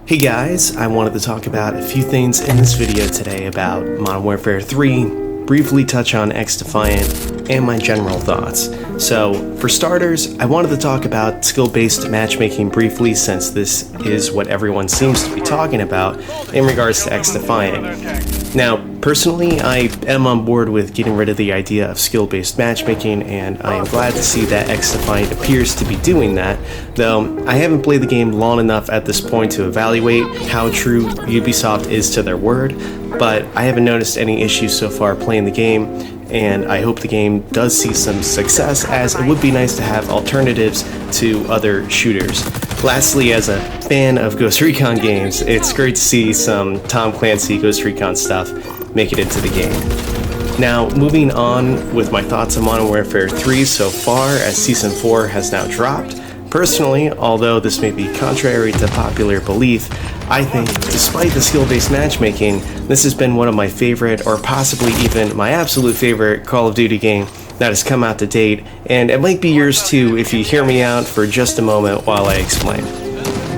Hey guys, I wanted to talk about a few things in this video today about Modern Warfare 3, briefly touch on XDefiant, and my general thoughts. So, for starters, I wanted to talk about skill-based matchmaking briefly since this is what everyone seems to be talking about in regards to XDefiant. Now, personally, I am on board with getting rid of the idea of skill-based matchmaking, and I am glad to see that XDefiant appears to be doing that, though I haven't played the game long enough at this point to evaluate how true Ubisoft is to their word, but I haven't noticed any issues so far playing the game, and I hope the game does see some success, as it would be nice to have alternatives to other shooters. Lastly, as a fan of Ghost Recon games, it's great to see some Tom Clancy Ghost Recon stuff make it into the game. Now, moving on with my thoughts on Modern Warfare 3 so far, as Season 4 has now dropped. Personally, although this may be contrary to popular belief, I think, despite the skill-based matchmaking, this has been one of my favorite, or possibly even my absolute favorite, Call of Duty game that has come out to date, and it might be yours too if you hear me out for just a moment while I explain.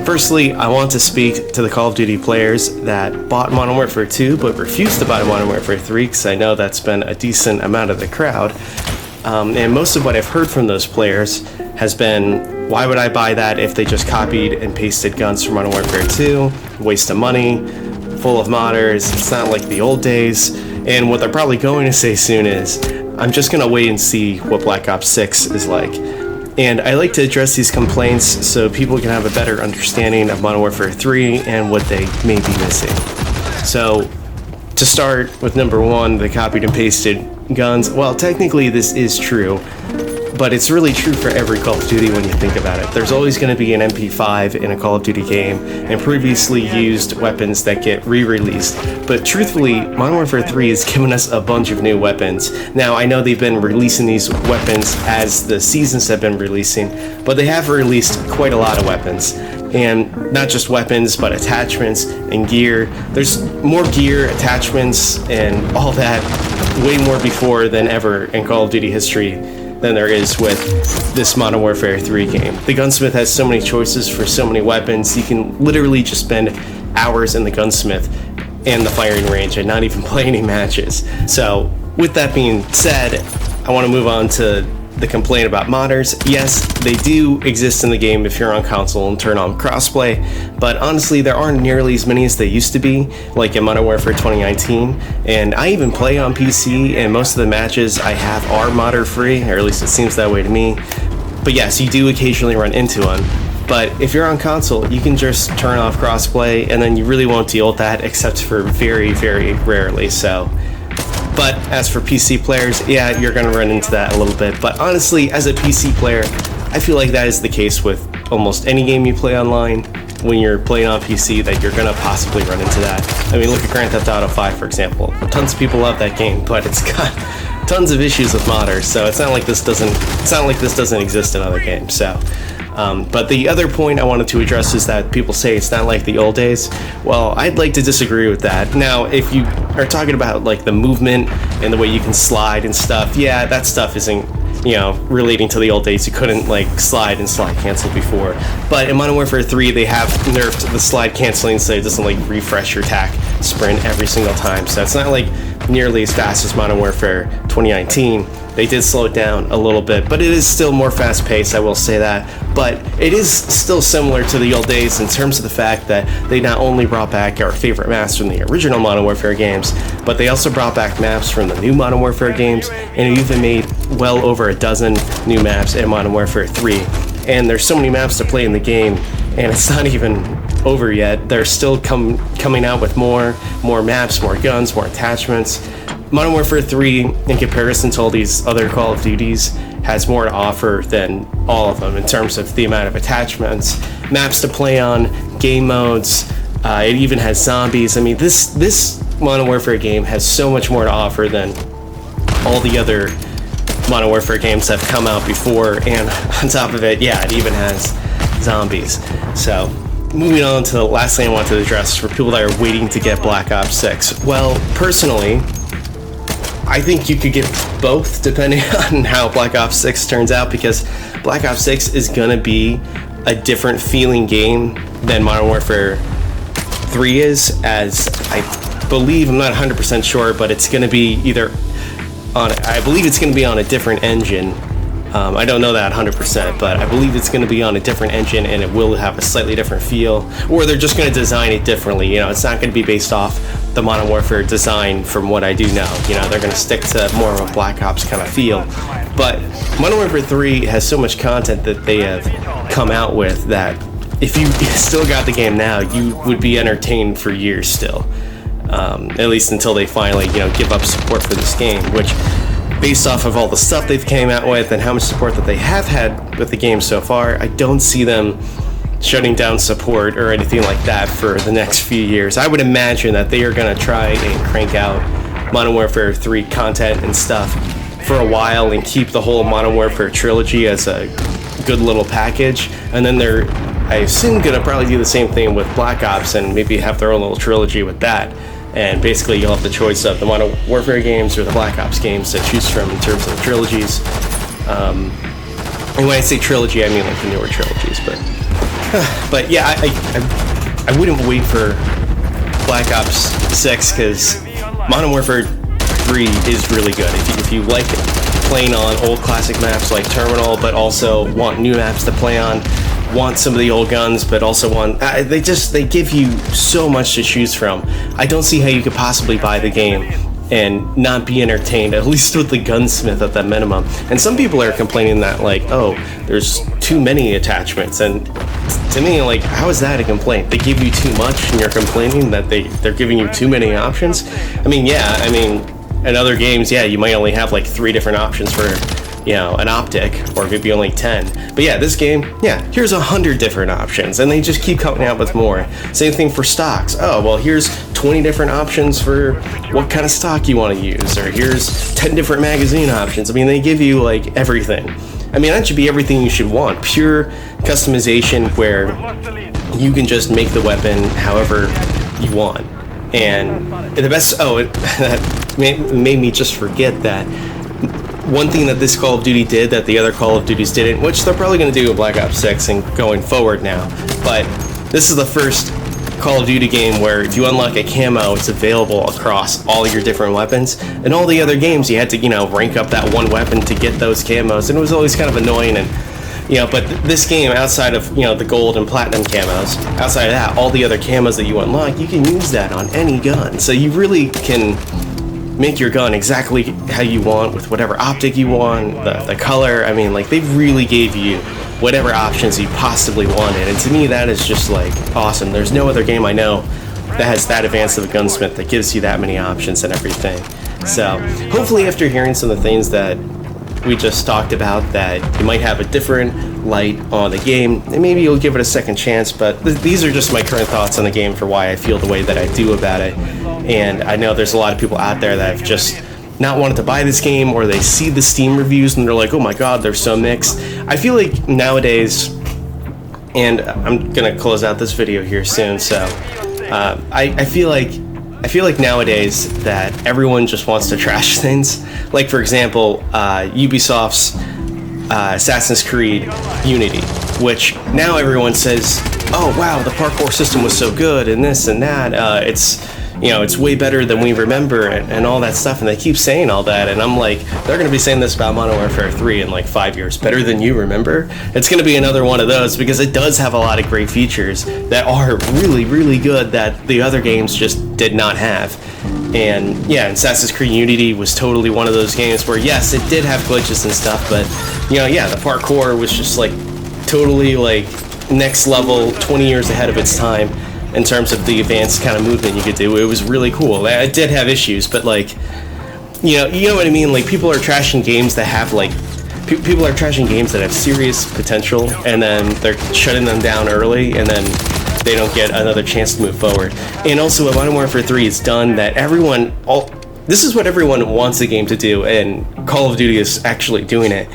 Firstly, I want to speak to the Call of Duty players that bought Modern Warfare 2 but refused to buy Modern Warfare 3, because I know that's been a decent amount of the crowd. And most of what I've heard from those players has been, why would I buy that if they just copied and pasted guns from Modern Warfare 2? Waste of money, full of modders, it's not like the old days. And what they're probably going to say soon is, I'm just going to wait and see what Black Ops 6 is like. And I like to address these complaints so people can have a better understanding of Modern Warfare 3 and what they may be missing. So, to start with number one, the copied and pasted guns. Well, technically this is true, but it's really true for every Call of Duty when you think about it. There's always going to be an MP5 in a Call of Duty game and previously used weapons that get re-released. But truthfully, Modern Warfare 3 has given us a bunch of new weapons. Now, I know they've been releasing these weapons as the seasons have been releasing, but they have released quite a lot of weapons. And not just weapons, but attachments and gear. There's more gear, attachments, and all that way more before than ever in Call of Duty history than there is with this Modern Warfare 3 game. The gunsmith has so many choices for so many weapons. You can literally just spend hours in the gunsmith and the firing range and not even play any matches. So with that being said, I want to move on to the complaint about modders. Yes, they do exist in the game if you're on console and turn on crossplay, but honestly there aren't nearly as many as they used to be, like in Modern Warfare 2019, and I even play on PC, and most of the matches I have are modder free, or at least it seems that way to me. But yes, you do occasionally run into one. But if you're on console, you can just turn off crossplay, and then you really won't deal with that except for very, very rarely. But as for PC players, yeah, you're going to run into that a little bit. But honestly, as a PC player, I feel like that is the case with almost any game you play online. When you're playing on PC, that you're going to possibly run into that. I mean, look at Grand Theft Auto 5, for example. Tons of people love that game, but it's got tons of issues with modders. So it's not like this doesn't exist in other games. So. But the other point I wanted to address is that people say it's not like the old days. Well, I'd like to disagree with that. Now, if you are talking about like the movement and the way you can slide and stuff, yeah, that stuff isn't, relating to the old days. You couldn't like slide and slide cancel before. But in Modern Warfare 3, they have nerfed the slide canceling so it doesn't like refresh your tac sprint every single time. So it's not like nearly as fast as Modern Warfare 2019. They did slow it down a little bit, but it is still more fast-paced, I will say that. But it is still similar to the old days in terms of the fact that they not only brought back our favorite maps from the original Modern Warfare games, but they also brought back maps from the new Modern Warfare games, and even made well over a dozen new maps in Modern Warfare 3. And there's so many maps to play in the game, and it's not even over yet. They're still coming out with more maps, more guns, more attachments. Modern Warfare 3, in comparison to all these other Call of Duties, has more to offer than all of them in terms of the amount of attachments, maps to play on, game modes. It even has zombies. I mean, this Modern Warfare game has so much more to offer than all the other Modern Warfare games that have come out before, and on top of it, yeah, it even has zombies. So, moving on to the last thing I want to address for people that are waiting to get Black Ops 6. Well, personally, I think you could get both depending on how Black Ops 6 turns out, because Black Ops 6 is going to be a different feeling game than Modern Warfare 3 is, as I believe, I'm not 100% sure, but it's going to be either on, I believe it's going to be on a different engine. I don't know that 100%, but I believe it's going to be on a different engine and it will have a slightly different feel, or they're just going to design it differently. You know, it's not going to be based off the Modern Warfare design from what I do know. You know, they're going to stick to more of a Black Ops kind of feel. But Modern Warfare 3 has so much content that they have come out with that if you still got the game now, you would be entertained for years still. At least until they finally, you know, give up support for this game, which, based off of all the stuff they've came out with and how much support that they have had with the game so far, I don't see them shutting down support or anything like that for the next few years. I would imagine that they are going to try and crank out Modern Warfare 3 content and stuff for a while and keep the whole Modern Warfare trilogy as a good little package, and then they're, I assume, going to probably do the same thing with Black Ops and maybe have their own little trilogy with that. And basically you'll have the choice of the Modern Warfare games or the Black Ops games to choose from in terms of the trilogies. And when I say trilogy, I mean like the newer trilogies. But yeah, I wouldn't wait for Black Ops 6 because Modern Warfare 3 is really good. If you like playing on old classic maps like Terminal, but also want new maps to play on, want some of the old guns, but also want, they give you so much to choose from. I don't see how you could possibly buy the game and not be entertained, at least with the gunsmith at the minimum. And some people are complaining that, like, oh, there's too many attachments, and to me, like, how is that a complaint? They give you too much and you're complaining that they're giving you too many options? I mean, yeah, in other games, yeah, you might only have like 3 different options for, you know, an optic, or maybe only 10. But yeah, this game, yeah, here's 100 different options, and they just keep coming out with more. Same thing for stocks. Oh, well, here's 20 different options for what kind of stock you want to use, or here's 10 different magazine options. I mean, they give you like everything. I mean, that should be everything you should want. Pure customization where you can just make the weapon however you want. And the best, that made me just forget that one thing that this Call of Duty did that the other Call of Duties didn't, which they're probably going to do in Black Ops 6 and going forward now, but this is the first Call of Duty game where if you unlock a camo, it's available across all your different weapons. In all the other games, you had to, you know, rank up that one weapon to get those camos, and it was always kind of annoying. And, you know, but this game, outside of, you know, the gold and platinum camos, outside of that, all the other camos that you unlock, you can use that on any gun. So you really can make your gun exactly how you want, with whatever optic you want, the color. I mean, like, they really gave you whatever options you possibly wanted, and to me that is just like awesome. There's no other game I know that has that advanced of a gunsmith that gives you that many options and everything. So hopefully, after hearing some of the things that we just talked about, that you might have a different light on the game, and maybe you'll give it a second chance. But these are just my current thoughts on the game for why I feel the way that I do about it. And I know there's a lot of people out there that have just not wanted to buy this game, or they see the Steam reviews and they're like, oh my god, they're so mixed. I feel like nowadays, and I'm gonna close out this video here soon, so I feel like nowadays that everyone just wants to trash things. Like, for example, Ubisoft's Assassin's Creed Unity, which now everyone says, oh wow, the parkour system was so good and this and that, it's way better than we remember, and all that stuff, and they keep saying all that, and I'm like, they're going to be saying this about Modern Warfare 3 in like 5 years. Better than you remember? It's going to be another one of those, because it does have a lot of great features that are really, really good that the other games just did not have. And yeah, Assassin's Creed Unity was totally one of those games where, yes, it did have glitches and stuff, but, you know, yeah, the parkour was just like totally like next level, 20 years ahead of its time. In terms of the advanced kind of movement you could do, it was really cool. It did have issues, but like, you know what I mean? Like, people are trashing games that have like, people are trashing games that have serious potential, and then they're shutting them down early, and then they don't get another chance to move forward. And also, what Modern Warfare 3 has done that this is what everyone wants the game to do, and Call of Duty is actually doing it.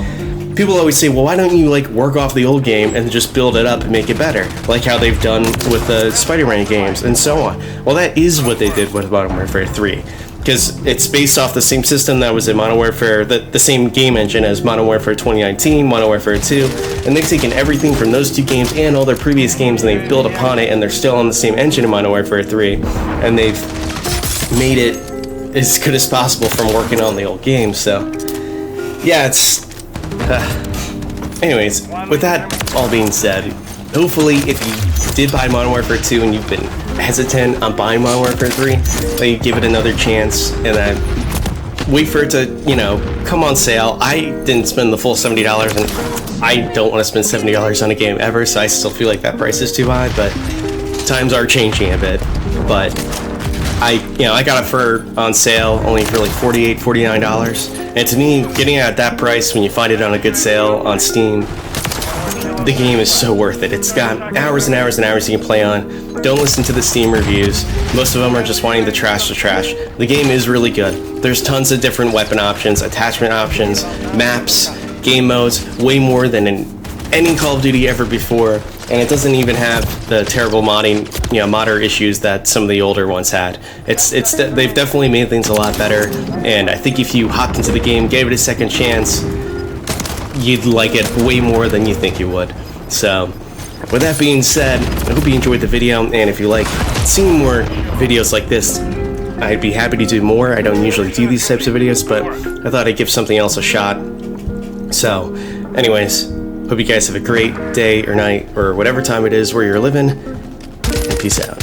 People always say, well, why don't you like work off the old game and just build it up and make it better, like how they've done with the Spider-Man games and so on. Well, that is what they did with Modern Warfare 3. because it's based off the same system that was in Modern Warfare, the same game engine as Modern Warfare 2019, Modern Warfare 2, and they've taken everything from those two games and all their previous games, and they've built upon it, and they're still on the same engine in Modern Warfare 3, and they've made it as good as possible from working on the old game. So yeah, it's anyways, with that all being said, hopefully if you did buy Modern Warfare 2 and you've been hesitant on buying Modern Warfare 3, that you give it another chance and wait for it to, you know, come on sale. I didn't spend the full $70, and I don't want to spend $70 on a game ever, so I still feel like that price is too high, but times are changing a bit. But I got it on sale only for like $48, $49, and to me, getting it at that price when you find it on a good sale on Steam, the game is so worth it. It's got hours and hours and hours you can play on. Don't listen to the Steam reviews. Most of them are just wanting the trash. The game is really good. There's tons of different weapon options, attachment options, maps, game modes, way more than in any Call of Duty ever before, and it doesn't even have the terrible modder issues that some of the older ones had. They've definitely made things a lot better, and I think if you hopped into the game, gave it a second chance, you'd like it way more than you think you would. So with that being said, I hope you enjoyed the video, and if you like seeing more videos like this, I'd be happy to do more. I don't usually do these types of videos, but I thought I'd give something else a shot. So anyways, hope you guys have a great day or night or whatever time it is where you're living, and peace out.